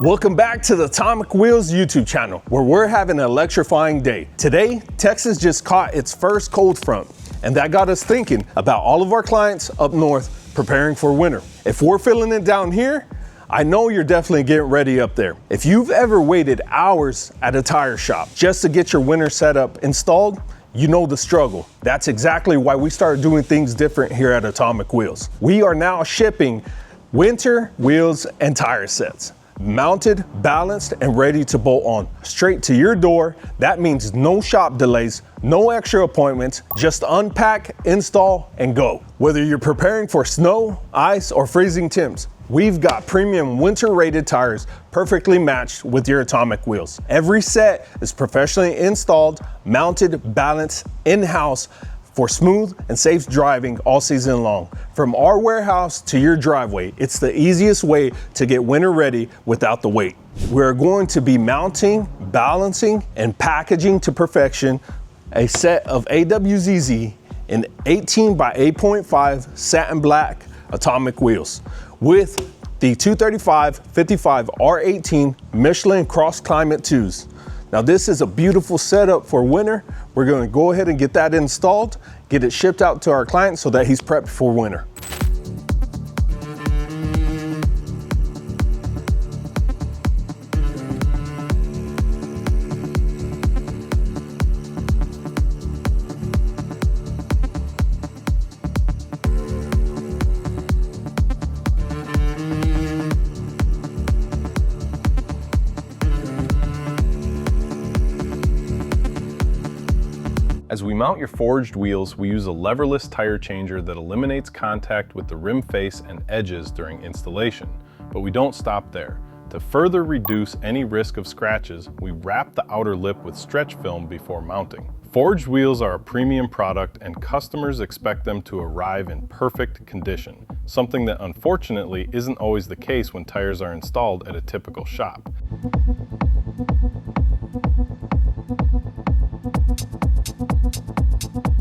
Welcome back to the Atomic Wheels YouTube channel, where we're having an electrifying day. Today, Texas just caught its first cold front, and that got us thinking about all of our clients up north preparing for winter. If we're feeling it down here, I know you're definitely getting ready up there. If you've ever waited hours at a tire shop just to get your winter setup installed, you know the struggle. That's exactly why we started doing things different here at Atomic Wheels. We are now shipping winter wheels and tire sets, mounted, balanced, and ready to bolt on straight to your door. That means no shop delays, no extra appointments, just unpack, install, and go. Whether you're preparing for snow, ice, or freezing temps, we've got premium winter rated tires perfectly matched with your Atomic Wheels. Every set is professionally installed, mounted, balanced, in-house for smooth and safe driving all season long. From our warehouse to your driveway, it's the easiest way to get winter ready without the wait. We're going to be mounting, balancing, and packaging to perfection a set of AWZZ in 18 by 8.5 satin black Atomic Wheels with the 235/55 R18 Michelin Cross Climate 2s. Now this is a beautiful setup for winter. We're going to go ahead and get that installed, get it shipped out to our client so that he's prepped for winter. As we mount your forged wheels, we use a leverless tire changer that eliminates contact with the rim face and edges during installation. But we don't stop there. To further reduce any risk of scratches, we wrap the outer lip with stretch film before mounting. Forged wheels are a premium product and customers expect them to arrive in perfect condition, something that unfortunately isn't always the case when tires are installed at a typical shop.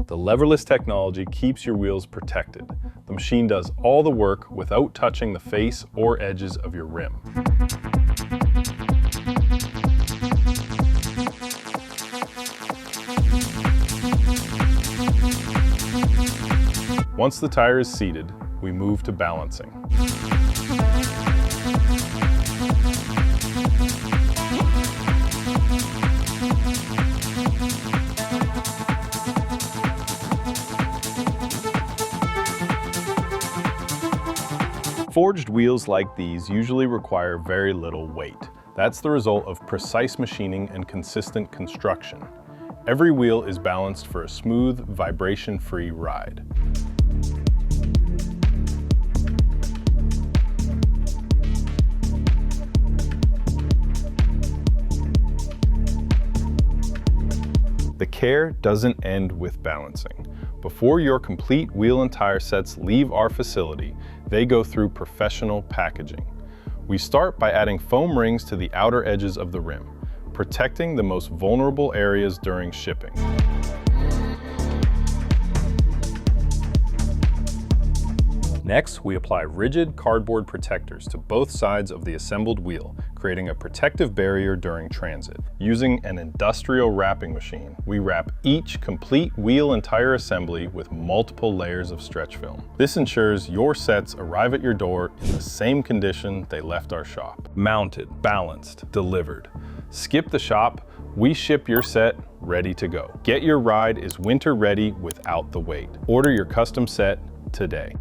The leverless technology keeps your wheels protected. The machine does all the work without touching the face or edges of your rim. Once the tire is seated, we move to balancing. Forged wheels like these usually require very little weight. That's the result of precise machining and consistent construction. Every wheel is balanced for a smooth, vibration-free ride. The care doesn't end with balancing. Before your complete wheel and tire sets leave our facility, they go through professional packaging. We start by adding foam rings to the outer edges of the rim, protecting the most vulnerable areas during shipping. Next, we apply rigid cardboard protectors to both sides of the assembled wheel, creating a protective barrier during transit. Using an industrial wrapping machine, we wrap each complete wheel and tire assembly with multiple layers of stretch film. This ensures your sets arrive at your door in the same condition they left our shop. Mounted, balanced, delivered. Skip the shop, we ship your set ready to go. Get your ride is winter ready without the wait. Order your custom set today.